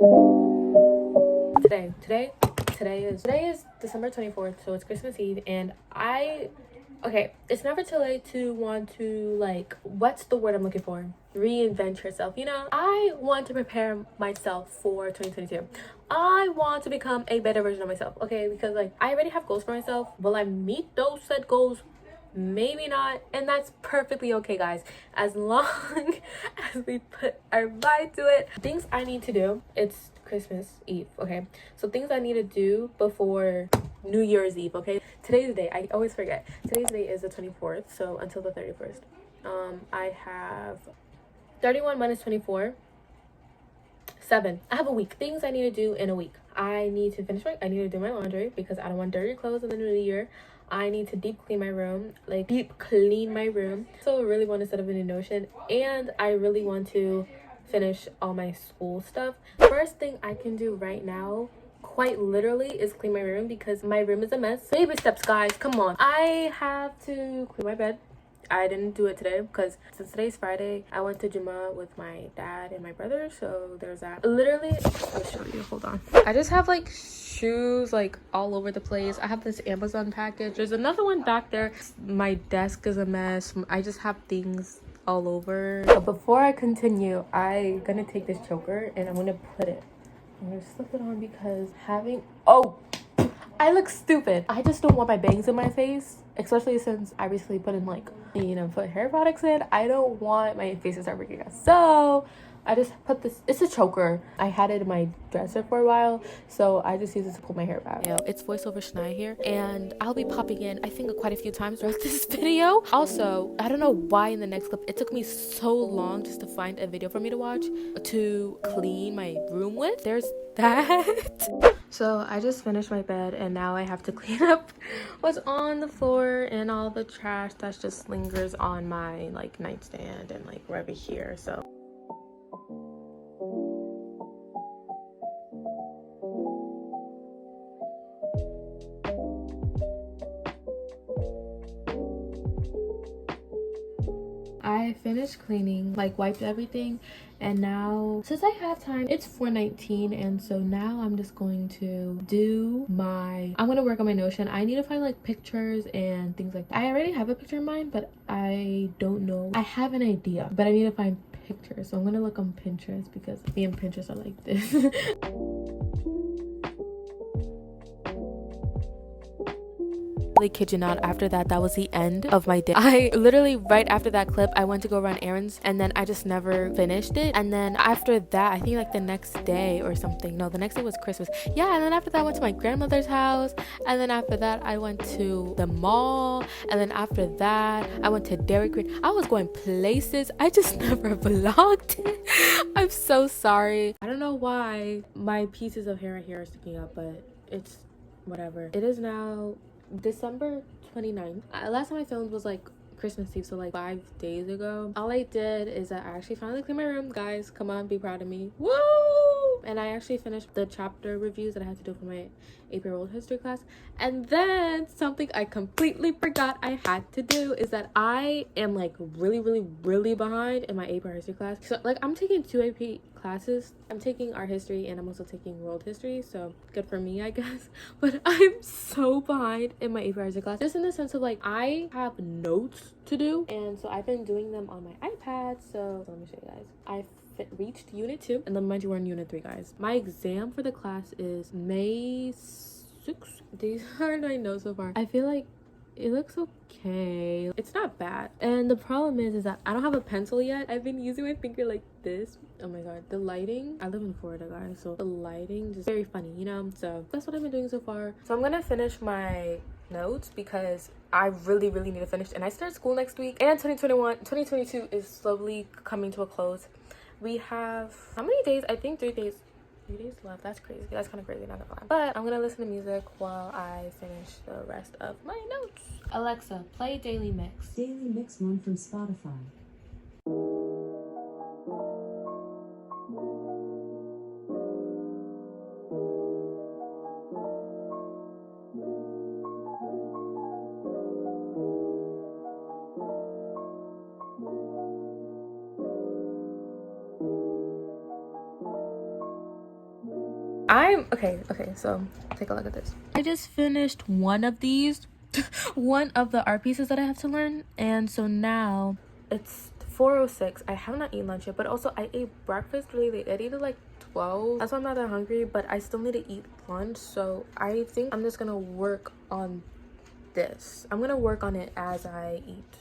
Today is December 24th, so it's Christmas Eve, and okay, it's never too late to want to, like, what's the word I'm looking for? Reinvent yourself. You know, I want to prepare myself for 2022. I want to become a better version of myself, okay? Because, like, I already have goals for myself. Will I meet those said goals? Maybe not, and that's perfectly okay, guys, as long as we put our mind to it. Things I need to do, it's Christmas Eve, okay? So things I need to do before New Year's Eve, okay? Today's the day, I always forget. Today's day is the 24th, so until the 31st. I have 31 minus 24, 7. I have a week. Things I need to do in a week. I need to do my laundry because I don't want dirty clothes in the new year. I need to deep clean my room, So I really want to set up a new Notion, and I really want to finish all my school stuff. First thing I can do right now, quite literally, is clean my room because my room is a mess. Baby steps, guys, come on. I have to clean my bed. I didn't do it today because since today's Friday, I went to Juma with my dad and my brother, so there's that. Literally, I'll show you, hold on. I just have like shoes like all over the place. I have this Amazon package. There's another one back there. My desk is a mess. I just have things all over. But before I continue, I'm gonna take this choker and I'm gonna slip it on because I look stupid. I just don't want my bangs in my face, especially since I recently put in put hair products in. I don't want my face to start breaking out. So I just put this, it's a choker. I had it in my dresser for a while, so I just use it to pull my hair back. Yo, it's voiceover Shania here, and I'll be popping in, I think, quite a few times throughout this video. Also, I don't know why in the next clip, it took me so long just to find a video for me to watch to clean my room with. There's that. So I just finished my bed and now I have to clean up what's on the floor and all the trash that just lingers on my nightstand and right over here. So I finished cleaning, wiped everything, and now since I have time, it's 4:19, and so now I'm just going to I'm gonna work on my Notion. I need to find pictures and things like that. I already have a picture in mind, but I don't know. I have an idea, but I need to find pictures, so I'm gonna look on Pinterest because me and Pinterest are like this. Kid you not, after that was the end of my day. I literally, right after that clip, I went to go run errands and then I just never finished it. And then after that, I think the next day or something, no, the next day was Christmas, yeah. And then after that I went to my grandmother's house, and then after that I went to the mall, and then after that I went to Dairy Queen. I was going places. I just never vlogged it. I'm so sorry. I don't know why my pieces of hair right here are sticking up, but it's whatever. It is now December 29th. Last time I filmed was Christmas Eve, so 5 days ago. All I did is that I actually finally cleaned my room. Guys, come on, be proud of me. Woo! And I actually finished the chapter reviews that I had to do for my April World History class. And then something I completely forgot I had to do is that I am really behind in my April History class. So I'm taking 2 AP classes. I'm taking art history and I'm also taking world history, so good for me, I guess. But I'm so behind in my April History class, just in the sense of I have notes to do, and so I've been doing them on my iPad. So let me show you guys. I reached unit 2, and then mind you, we're in unit 3, guys. My exam for the class is May 6th. These are my notes so far. I feel like it looks okay. It's not bad. And the problem is that I don't have a pencil yet. I've been using my finger like this. Oh my god, the lighting. I live in Florida, guys, so the lighting just very funny, you know? So that's what I've been doing so far. So I'm gonna finish my notes because I really need to finish, and I start school next week, and 2022 is slowly coming to a close. We have how many days? I think 3 days. 3 days left. That's crazy. That's kind of crazy, not gonna lie. But I'm gonna listen to music while I finish the rest of my notes. Alexa, play Daily Mix. Daily Mix 1 from Spotify. I'm okay, so take a look at this. I just finished one of these, one of the art pieces that I have to learn, and so now it's 4:06. I have not eaten lunch yet, but also I ate breakfast really late. I ate at like 12. That's why I'm not that hungry, but I still need to eat lunch, so I think I'm just gonna work on this. I'm gonna work on it as I eat.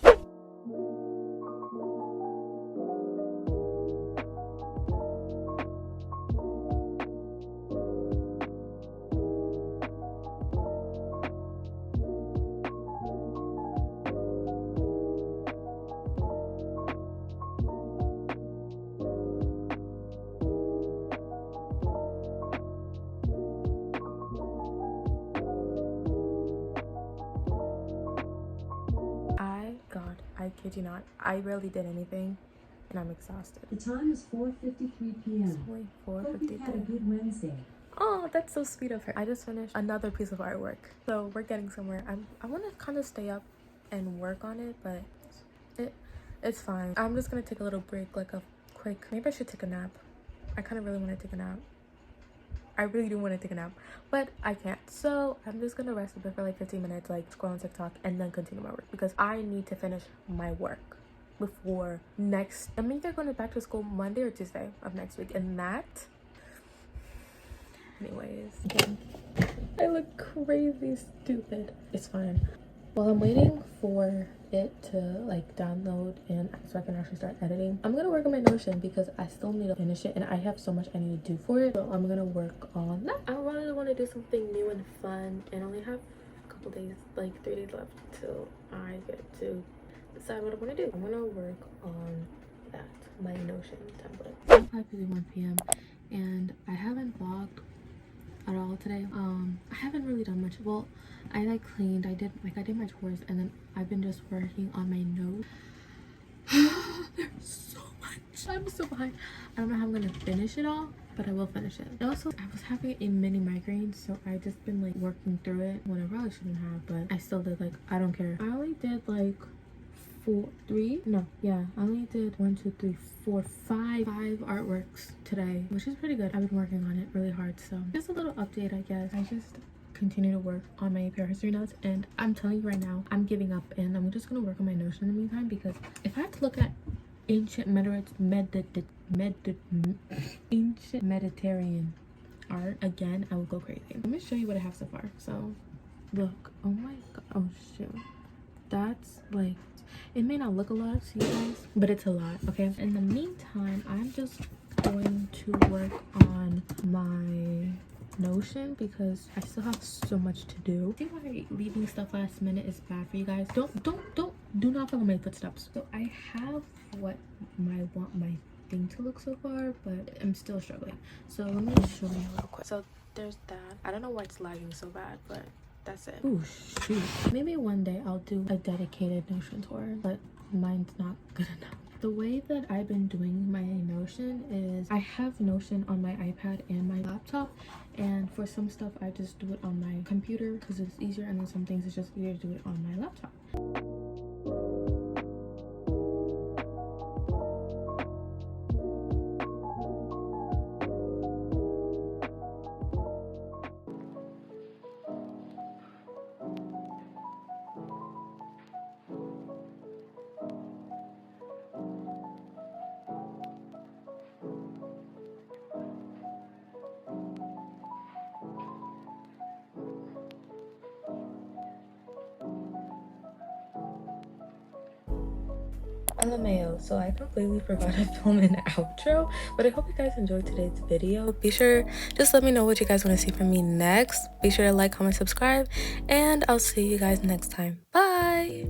God, I kid you not, I barely did anything and I'm exhausted. The time is 4:53 p.m. It's only Hope you've had a 4:53. good Wednesday. Oh, that's so sweet of her. I just finished another piece of artwork, so we're getting somewhere. I want to kind of stay up and work on it, but it's fine. I'm just gonna take a little break, like a quick, maybe I should take a nap. I kind of really want to take a nap. I really do want to take a nap, but I can't. So I'm just gonna rest a bit for like 15 minutes, like scroll on TikTok and then continue my work because I need to finish my work before next. I mean, they're going back to school Monday or Tuesday of next week, and that. Anyways, again, I look crazy stupid. It's fine. While I'm waiting for it to like download and so I can actually start editing, I'm gonna work on my Notion because I still need to finish it and I have so much I need to do for it. So I'm gonna work on that. I really want to do something new and fun and only have a couple days, like 3 days left till I get to decide what I want to do. I'm gonna work on that, my Notion template. It's 5:51 p.m. and I haven't vlogged at all today. I haven't really done much. Well, I like cleaned, I did my chores, and then I've been just working on my notes. There's so much. I'm so behind. I don't know how I'm gonna finish it all, but I will finish it. And also, I was having a mini migraine, so I just been like working through it when I probably shouldn't have, but I still did. Like, I don't care. I only did like I only did 5 artworks today, which is pretty good. I've been working on it really hard, so just a little update, I guess. I just continue to work on my pair history notes, and I'm telling you right now, I'm giving up and I'm just gonna work on my Notion in the meantime, because if I have to look at ancient Mediterranean art again, I will go crazy. Let me show you what I have so far. So look, oh my god, oh shoot, that's like, it may not look a lot to you guys, but it's a lot. Okay, in the meantime, I'm just going to work on my Notion because I still have so much to do. I think why leaving stuff last minute is bad for you guys. Do not follow my footsteps. So I have what I want my thing to look so far, but I'm still struggling. So let me show you real quick. So there's that. I don't know why it's lagging so bad, but that's it. Oh shoot, maybe one day I'll do a dedicated Notion tour, but mine's not good enough. The way that I've been doing my Notion is I have Notion on my iPad and my laptop, and for some stuff I just do it on my computer because it's easier, and then some things it's just easier to do it on my laptop. LMAO, so I completely forgot to film an outro, but I hope you guys enjoyed today's video. Be sure, just let me know what you guys want to see from me next. Be sure to like, comment, subscribe, and I'll see you guys next time. Bye.